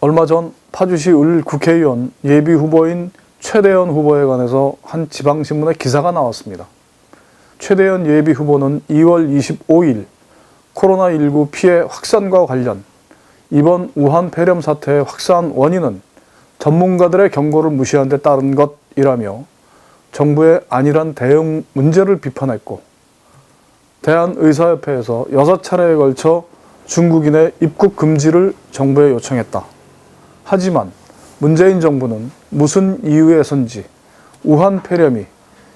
얼마 전 파주시 을 국회의원 예비후보인 최대현 후보에 관해서 한 지방신문에 기사가 나왔습니다. 최대현 예비후보는 2월 25일 코로나19 피해 확산과 관련 이번 우한 폐렴 사태의 확산 원인은 전문가들의 경고를 무시한 데 따른 것이라며 정부의 안일한 대응 문제를 비판했고, 대한의사협회에서 6차례에 걸쳐 중국인의 입국 금지를 정부에 요청했다. 하지만 문재인 정부는 무슨 이유에선지 우한 폐렴이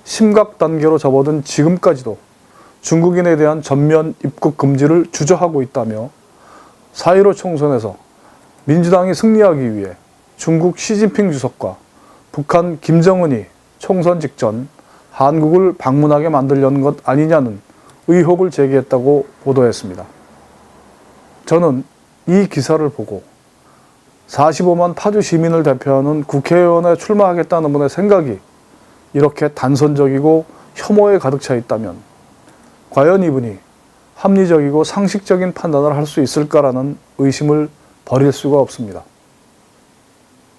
심각 단계로 접어든 지금까지도 중국인에 대한 전면 입국 금지를 주저하고 있다며 4.15 총선에서 민주당이 승리하기 위해 중국 시진핑 주석과 북한 김정은이 총선 직전 한국을 방문하게 만들려는 것 아니냐는 의혹을 제기했다고 보도했습니다. 저는 이 기사를 보고 45만 파주 시민을 대표하는 국회의원에 출마하겠다는 분의 생각이 이렇게 단선적이고 혐오에 가득 차 있다면 과연 이분이 합리적이고 상식적인 판단을 할 수 있을까라는 의심을 버릴 수가 없습니다.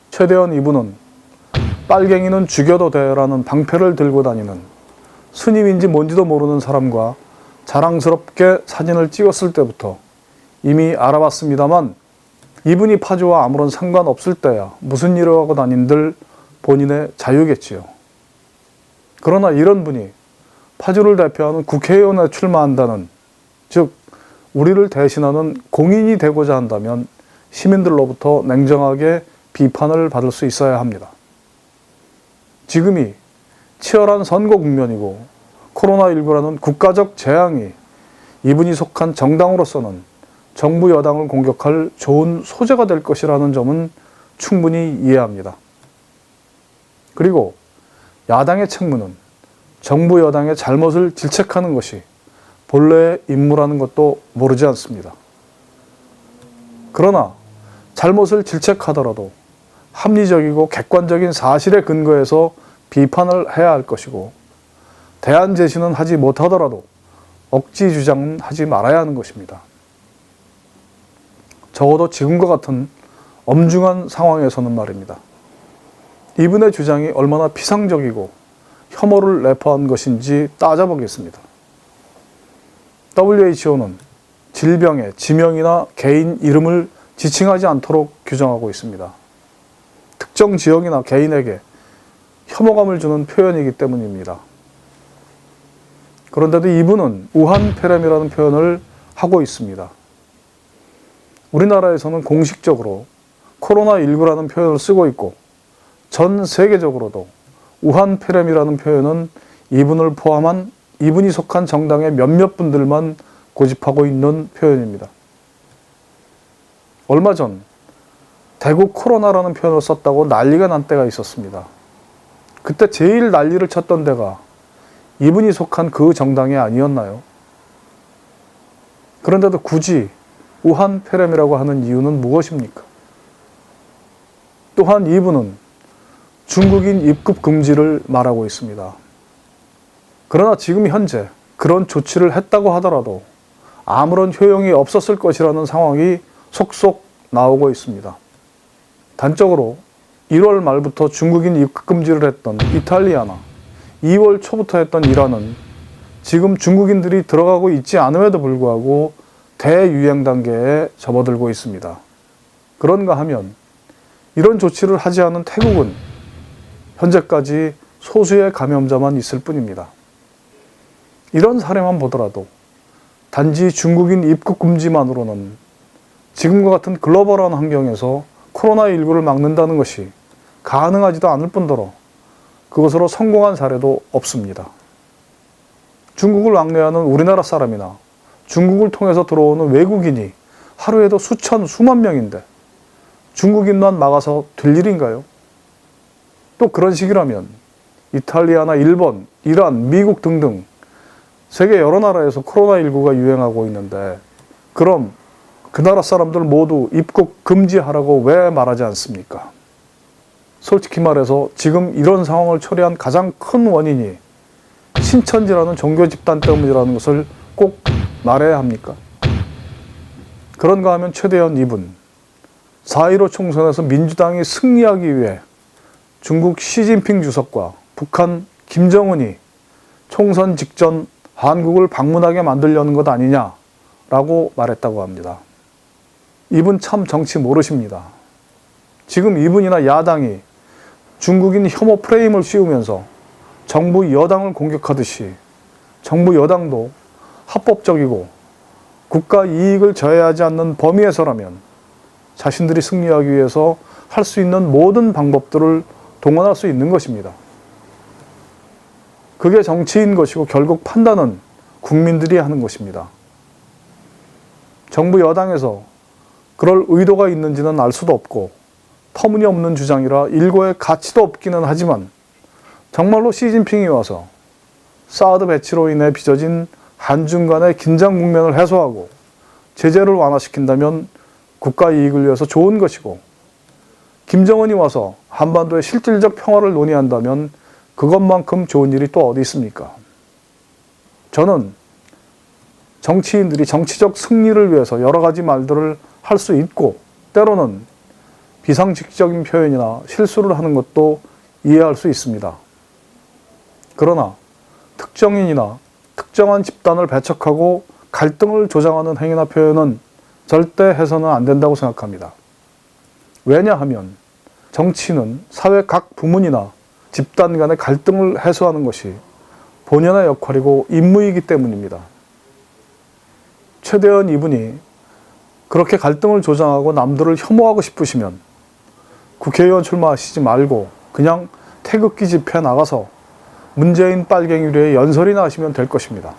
최대현 이분은 빨갱이는 죽여도 돼라는 방패를 들고 다니는 스님인지 뭔지도 모르는 사람과 자랑스럽게 사진을 찍었을 때부터 이미 알아봤습니다만, 이분이 파주와 아무런 상관없을 때야 무슨 일을 하고 다닌들 본인의 자유겠지요. 그러나 이런 분이 파주를 대표하는 국회의원에 출마한다는, 즉 우리를 대신하는 공인이 되고자 한다면 시민들로부터 냉정하게 비판을 받을 수 있어야 합니다. 지금이 치열한 선거 국면이고 코로나19라는 국가적 재앙이 이분이 속한 정당으로서는 정부 여당을 공격할 좋은 소재가 될 것이라는 점은 충분히 이해합니다. 그리고 야당의 책무는 정부 여당의 잘못을 질책하는 것이 본래의 임무라는 것도 모르지 않습니다. 그러나 잘못을 질책하더라도 합리적이고 객관적인 사실에 근거해서 비판을 해야 할 것이고, 대안 제시는 하지 못하더라도 억지 주장은 하지 말아야 하는 것입니다. 적어도 지금과 같은 엄중한 상황에서는 말입니다. 이분의 주장이 얼마나 피상적이고 혐오를 내포한 것인지 따져보겠습니다. WHO는 질병의 지명이나 개인 이름을 지칭하지 않도록 규정하고 있습니다. 특정 지역이나 개인에게 혐오감을 주는 표현이기 때문입니다. 그런데도 이분은 우한 폐렴이라는 표현을 하고 있습니다. 우리나라에서는 공식적으로 코로나19라는 표현을 쓰고 있고, 전 세계적으로도 우한 폐렴이라는 표현은 이분을 포함한 이분이 속한 정당의 몇몇 분들만 고집하고 있는 표현입니다. 얼마 전 대구 코로나라는 표현을 썼다고 난리가 난 때가 있었습니다. 그때 제일 난리를 쳤던 데가 이분이 속한 그 정당이 아니었나요? 그런데도 굳이 우한 폐렴이라고 하는 이유는 무엇입니까? 또한 이분은 중국인 입국 금지를 말하고 있습니다. 그러나 지금 현재 그런 조치를 했다고 하더라도 아무런 효용이 없었을 것이라는 상황이 속속 나오고 있습니다. 단적으로 1월 말부터 중국인 입국 금지를 했던 이탈리아나 2월 초부터 했던 이란은 지금 중국인들이 들어가고 있지 않음에도 불구하고 대유행 단계에 접어들고 있습니다. 그런가 하면 이런 조치를 하지 않은 태국은 현재까지 소수의 감염자만 있을 뿐입니다. 이런 사례만 보더라도 단지 중국인 입국 금지만으로는 지금과 같은 글로벌한 환경에서 코로나19를 막는다는 것이 가능하지도 않을 뿐더러 그것으로 성공한 사례도 없습니다. 중국을 왕래하는 우리나라 사람이나 중국을 통해서 들어오는 외국인이 하루에도 수천, 수만 명인데 중국인만 막아서 될 일인가요? 또 그런 식이라면 이탈리아나 일본, 이란, 미국 등등 세계 여러 나라에서 코로나19가 유행하고 있는데, 그럼 그 나라 사람들 모두 입국 금지하라고 왜 말하지 않습니까? 솔직히 말해서 지금 이런 상황을 초래한 가장 큰 원인이 신천지라는 종교 집단 때문이라는 것을 꼭 말해야 합니까? 그런가 하면 최대현 이분, 4.15 총선에서 민주당이 승리하기 위해 중국 시진핑 주석과 북한 김정은이 총선 직전 한국을 방문하게 만들려는 것 아니냐라고 말했다고 합니다. 이분 참 정치 모르십니다. 지금 이분이나 야당이 중국인 혐오 프레임을 씌우면서 정부 여당을 공격하듯이 정부 여당도 합법적이고 국가 이익을 저해하지 않는 범위에서라면 자신들이 승리하기 위해서 할 수 있는 모든 방법들을 동원할 수 있는 것입니다. 그게 정치인 것이고 결국 판단은 국민들이 하는 것입니다. 정부 여당에서 그럴 의도가 있는지는 알 수도 없고 터무니없는 주장이라 일고의 가치도 없기는 하지만 정말로 시진핑이 와서 사드 배치로 인해 빚어진 한중 간의 긴장 국면을 해소하고 제재를 완화시킨다면 국가 이익을 위해서 좋은 것이고, 김정은이 와서 한반도의 실질적 평화를 논의한다면 그것만큼 좋은 일이 또 어디 있습니까? 저는 정치인들이 정치적 승리를 위해서 여러 가지 말들을 할 수 있고 때로는 비상식적인 표현이나 실수를 하는 것도 이해할 수 있습니다. 그러나 특정인이나 특정한 집단을 배척하고 갈등을 조장하는 행위나 표현은 절대 해서는 안 된다고 생각합니다. 왜냐하면 정치는 사회 각 부문이나 집단 간의 갈등을 해소하는 것이 본연의 역할이고 임무이기 때문입니다. 최대한 이분이 그렇게 갈등을 조장하고 남들을 혐오하고 싶으시면 국회의원 출마하시지 말고 그냥 태극기 집회 나가서 문재인 빨갱이류의 연설이나 하시면 될 것입니다.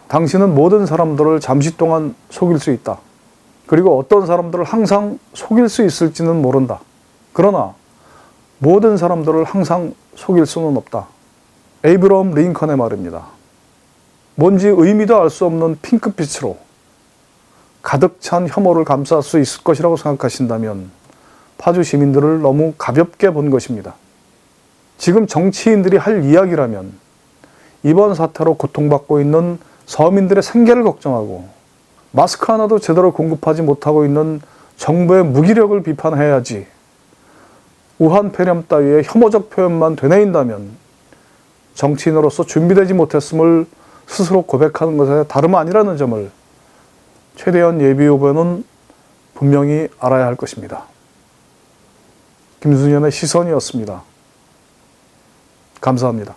당신은 모든 사람들을 잠시 동안 속일 수 있다. 그리고 어떤 사람들을 항상 속일 수 있을지는 모른다. 그러나 모든 사람들을 항상 속일 수는 없다. 에이브러함 링컨의 말입니다. 뭔지 의미도 알 수 없는 핑크빛으로 가득 찬 혐오를 감쌀 수 있을 것이라고 생각하신다면 파주 시민들을 너무 가볍게 본 것입니다. 지금 정치인들이 할 이야기라면 이번 사태로 고통받고 있는 서민들의 생계를 걱정하고 마스크 하나도 제대로 공급하지 못하고 있는 정부의 무기력을 비판해야지, 우한 폐렴 따위의 혐오적 표현만 되뇌인다면 정치인으로서 준비되지 못했음을 스스로 고백하는 것에 다름 아니라는 점을 최대한 예비후보는 분명히 알아야 할 것입니다. 김순현의 시선이었습니다. 감사합니다.